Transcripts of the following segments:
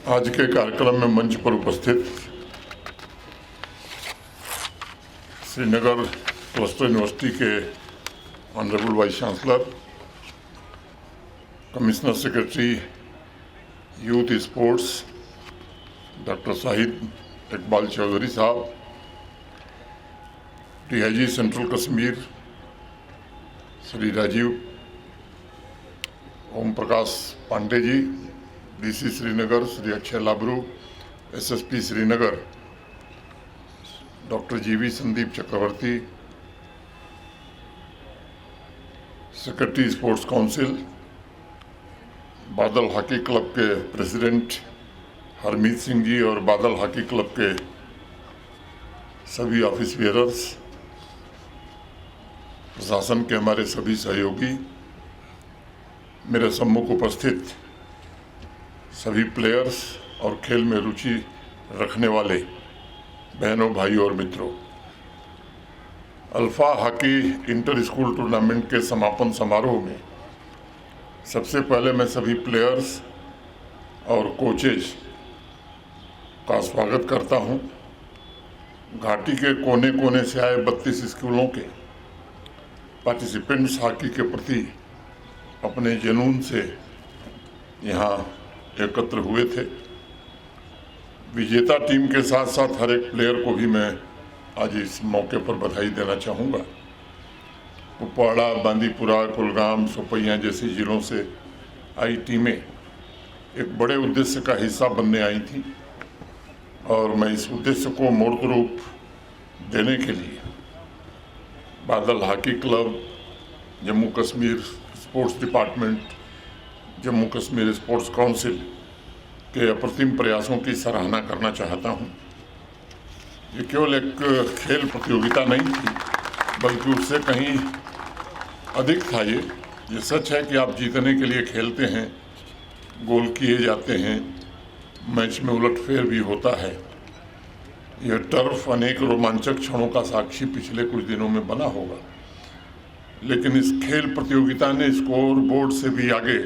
आज के कार्यक्रम में मंच पर उपस्थित श्रीनगर क्लस्टर यूनिवर्सिटी के honourable vice chancellor, commissioner secretary youth sports doctor Shahid Iqbal Chaudhary साहब, DIG central Kashmir Shri Rajiv Om Prakash Pandey ji, DC Srinagar Shri Akshay Labroo, SSP Srinagar doctor GV Sandeep Chakravarti, secretary sports council, Badal hockey club के प्रेसिडेंट हरमीत सिंह जी और बादल हॉकी क्लब के सभी ऑफिस बेयरर्स, प्रशासन के हमारे सभी सहयोगी, मेरे सम्मुख उपस्थित सभी प्लेयर्स और खेल में रुचि रखने वाले बहनों, भाइयों और मित्रों, alpha hockey inter school tournament के समापन समारोह में सबसे पहले मैं सभी प्लेयर्स और कोचेज का स्वागत करता हूं। घाटी के कोने कोने से आए 32 स्कूलों के पार्टिसिपेंट्स हॉकी के प्रति अपने जुनून से यहाँ एकत्र हुए थे। विजेता टीम के साथ साथ हर एक प्लेयर को भी मैं आज इस मौके पर बधाई देना चाहूँगा। कुपवाड़ा, बांदीपुरा, कुलगाम, सोपैया जैसे ज़िलों से आई टीमें एक बड़े उद्देश्य का हिस्सा बनने आई थी और मैं इस उद्देश्य को मूर्त रूप देने के लिए बादल hockey club, Jammu Kashmir sports department, Jammu Kashmir sports council के अप्रतिम प्रयासों की सराहना करना चाहता हूं। ये केवल एक खेल प्रतियोगिता नहीं थी, बल्कि उससे कहीं अधिक था। ये सच है कि आप जीतने के लिए खेलते हैं, गोल किए जाते हैं, मैच में उलटफेर भी होता है। यह टर्फ अनेक रोमांचक क्षणों का साक्षी पिछले कुछ दिनों में बना होगा, लेकिन इस खेल प्रतियोगिता ने स्कोर बोर्ड से भी आगे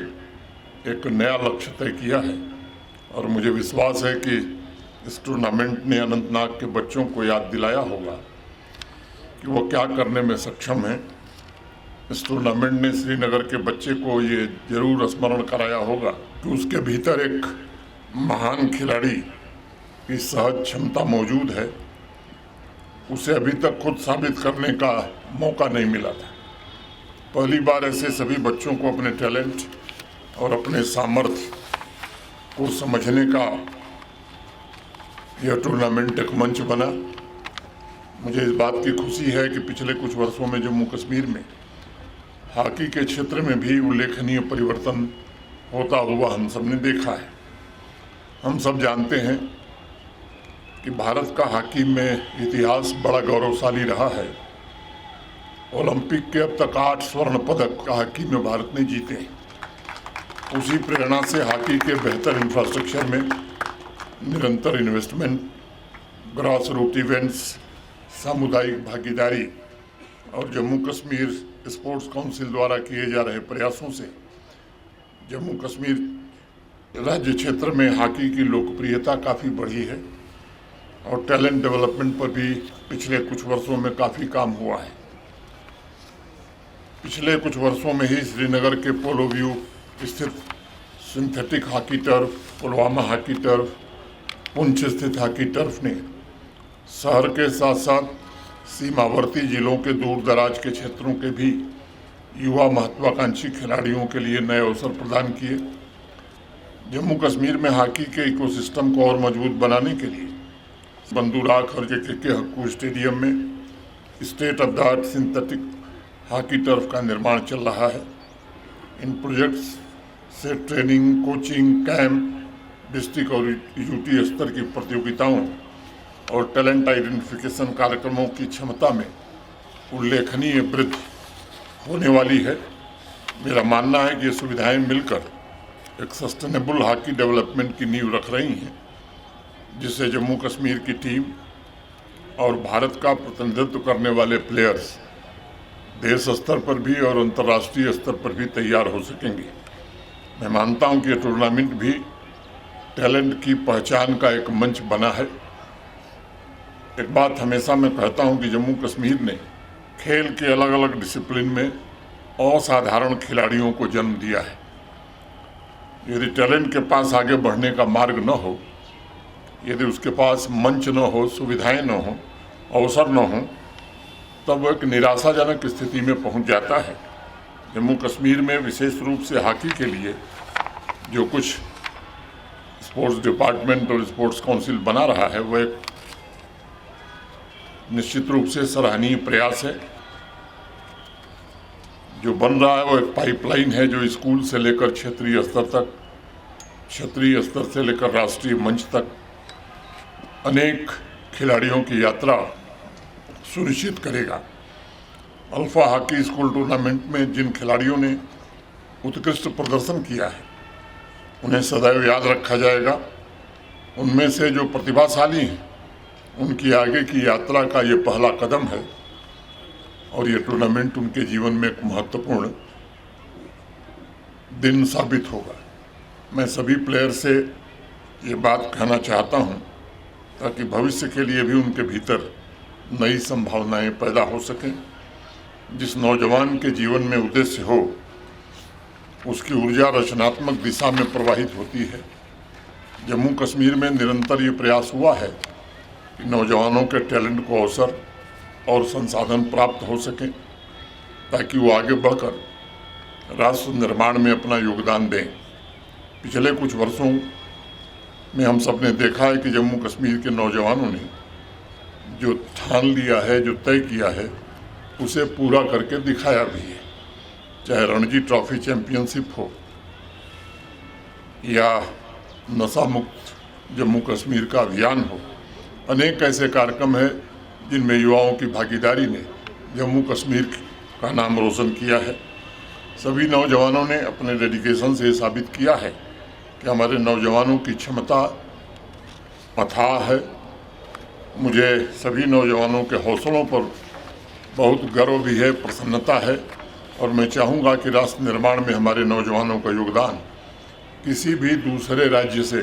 एक नया लक्ष्य तय किया है और मुझे विश्वास है कि इस टूर्नामेंट ने अनंतनाग के बच्चों को याद दिलाया होगा कि वो क्या करने में सक्षम हैं। इस टूर्नामेंट ने श्रीनगर के बच्चे को ये जरूर स्मरण कराया होगा कि उसके भीतर एक महान खिलाड़ी की सहज क्षमता मौजूद है। उसे अभी तक खुद साबित करने का मौका नहीं मिला था। पहली बार ऐसे सभी बच्चों को अपने टैलेंट और अपने सामर्थ्य को समझने का यह टूर्नामेंट एक मंच बना। मुझे इस बात की खुशी है कि पिछले कुछ वर्षों में जम्मू कश्मीर में हॉकी के क्षेत्र में भी उल्लेखनीय परिवर्तन होता हुआ हम सब ने देखा है। हम सब जानते हैं कि भारत का हॉकी में इतिहास बड़ा गौरवशाली रहा है। ओलंपिक के अब तक 8 स्वर्ण पदक हॉकी में भारत ने जीते हैं। उसी प्रेरणा से हॉकी के बेहतर इंफ्रास्ट्रक्चर में निरंतर इन्वेस्टमेंट, ग्रास रूट इवेंट्स, सामुदायिक भागीदारी और जम्मू कश्मीर स्पोर्ट्स काउंसिल द्वारा किए जा रहे प्रयासों से जम्मू कश्मीर राज्य क्षेत्र में हॉकी की लोकप्रियता काफ़ी बढ़ी है और टैलेंट डेवलपमेंट पर भी पिछले कुछ वर्षों में काफ़ी काम हुआ है। पिछले कुछ वर्षों में ही श्रीनगर के पोलो व्यू स्थित synthetic hockey turf, Pulwama hockey turf, Poonch स्थित हॉकी टर्फ ने शहर के साथ साथ सीमावर्ती जिलों के दूर दराज के क्षेत्रों के भी युवा महत्वाकांक्षी खिलाड़ियों के लिए नए अवसर प्रदान किए। जम्मू कश्मीर में हॉकी के इकोसिस्टम को और मजबूत बनाने के लिए बंदूराख और के हक्कू स्टेडियम में state of the art synthetic hockey turf का निर्माण चल रहा है। इन प्रोजेक्ट्स से ट्रेनिंग, कोचिंग, कैंप, डिस्ट्रिक्ट और यूटी स्तर की प्रतियोगिताओं और टैलेंट आइडेंटिफिकेशन कार्यक्रमों की क्षमता में उल्लेखनीय वृद्धि होने वाली है। मेरा मानना है कि ये सुविधाएं मिलकर एक सस्टेनेबल हॉकी डेवलपमेंट की नींव रख रही हैं, जिससे जम्मू कश्मीर की टीम और भारत का प्रतिनिधित्व करने वाले प्लेयर्स देश स्तर पर भी और अंतर्राष्ट्रीय स्तर पर भी तैयार हो सकेंगे। मैं मानता हूं कि ये टूर्नामेंट भी टैलेंट की पहचान का एक मंच बना है। एक बात हमेशा मैं कहता हूं कि जम्मू कश्मीर ने खेल के अलग अलग डिसिप्लिन में असाधारण खिलाड़ियों को जन्म दिया है। यदि टैलेंट के पास आगे बढ़ने का मार्ग न हो, यदि उसके पास मंच न हो, सुविधाएं न हो, अवसर न हो, तब वो एक निराशाजनक स्थिति में पहुंच जाता है। जम्मू कश्मीर में विशेष रूप से हॉकी के लिए जो कुछ स्पोर्ट्स डिपार्टमेंट और स्पोर्ट्स काउंसिल बना रहा है, वह एक निश्चित रूप से सराहनीय प्रयास है। जो बन रहा है वो एक पाइपलाइन है जो स्कूल से लेकर क्षेत्रीय स्तर तक, क्षेत्रीय स्तर से लेकर राष्ट्रीय मंच तक अनेक खिलाड़ियों की यात्रा सुनिश्चित करेगा। अल्फा हॉकी स्कूल टूर्नामेंट में जिन खिलाड़ियों ने उत्कृष्ट प्रदर्शन किया है, उन्हें सदैव याद रखा जाएगा। उनमें से जो प्रतिभाशाली हैं, उनकी आगे की यात्रा का ये पहला कदम है और ये टूर्नामेंट उनके जीवन में एक महत्वपूर्ण दिन साबित होगा। मैं सभी प्लेयर से ये बात कहना चाहता हूँ ताकि भविष्य के लिए भी उनके भीतर नई संभावनाएं पैदा हो सकें। जिस नौजवान के जीवन में उद्देश्य हो, उसकी ऊर्जा रचनात्मक दिशा में प्रवाहित होती है। जम्मू कश्मीर में निरंतर ये प्रयास हुआ है कि नौजवानों के टैलेंट को अवसर और संसाधन प्राप्त हो सकें ताकि वो आगे बढ़कर राष्ट्र निर्माण में अपना योगदान दें। पिछले कुछ वर्षों में हम सब ने देखा है कि जम्मू कश्मीर के नौजवानों ने जो ठान लिया है, जो तय किया है, उसे पूरा करके दिखाया भी है। चाहे रणजी ट्रॉफी चैंपियनशिप हो या नशा मुक्त जम्मू कश्मीर का अभियान हो, अनेक ऐसे कार्यक्रम हैं जिनमें युवाओं की भागीदारी ने जम्मू कश्मीर का नाम रोशन किया है। सभी नौजवानों ने अपने डेडिकेशन से साबित किया है कि हमारे नौजवानों की क्षमता अथाह है। मुझे सभी नौजवानों के हौसलों पर बहुत गर्व भी है, प्रसन्नता है और मैं चाहूँगा कि राष्ट्र निर्माण में हमारे नौजवानों का योगदान किसी भी दूसरे राज्य से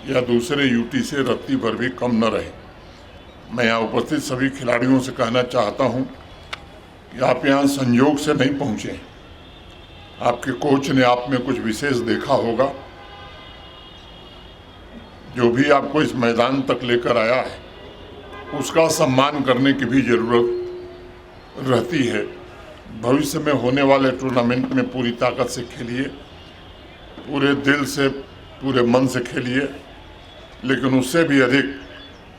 या दूसरे यूटी से रत्ती भर भी कम न रहे। मैं यहाँ उपस्थित सभी खिलाड़ियों से कहना चाहता हूँ कि आप यहाँ संयोग से नहीं पहुँचे। आपके कोच ने आप में कुछ विशेष देखा होगा। जो भी आपको इस मैदान तक लेकर आया है, उसका सम्मान करने की भी जरूरत रहती है। भविष्य में होने वाले टूर्नामेंट में पूरी ताकत से खेलिए, पूरे दिल से, पूरे मन से खेलिए, लेकिन उससे भी अधिक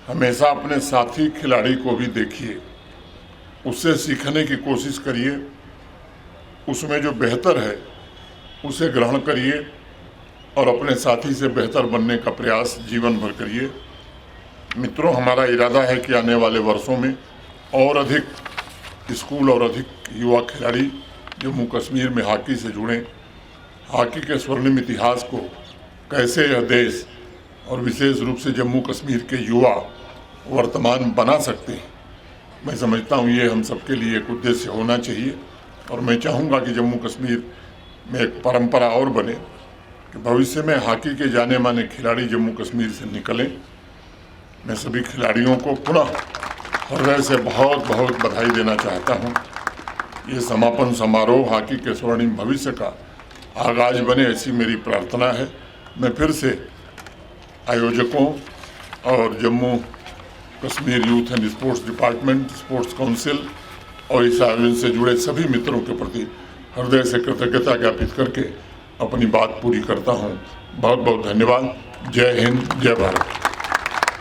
हमेशा अपने साथी खिलाड़ी को भी देखिए, उससे सीखने की कोशिश करिए, उसमें जो बेहतर है उसे ग्रहण करिए और अपने साथी से बेहतर बनने का प्रयास जीवन भर करिए। मित्रों, हमारा इरादा है कि आने वाले वर्षों में और अधिक स्कूल और अधिक युवा खिलाड़ी जम्मू कश्मीर में हॉकी से जुड़ें। हॉकी के स्वर्णिम इतिहास को कैसे यह देश और विशेष रूप से जम्मू कश्मीर के युवा वर्तमान बना सकते हैं, मैं समझता हूँ ये हम सबके लिए एक उद्देश्य होना चाहिए। और मैं चाहूँगा कि जम्मू कश्मीर में एक परंपरा और बने कि भविष्य में हॉकी के जाने माने खिलाड़ी जम्मू कश्मीर से निकलें। मैं सभी खिलाड़ियों को पुनः हृदय से बहुत बहुत बधाई देना चाहता हूँ। ये समापन समारोह हॉकी के स्वर्णिम भविष्य का आगाज बने, ऐसी मेरी प्रार्थना है। मैं फिर से आयोजकों और Jammu Kashmir youth and sports department, sports council और इस आयोजन से जुड़े सभी मित्रों के प्रति हृदय से कृतज्ञता ज्ञापित करके अपनी बात पूरी करता हूँ। बहुत बहुत धन्यवाद। जय हिंद, जय भारत।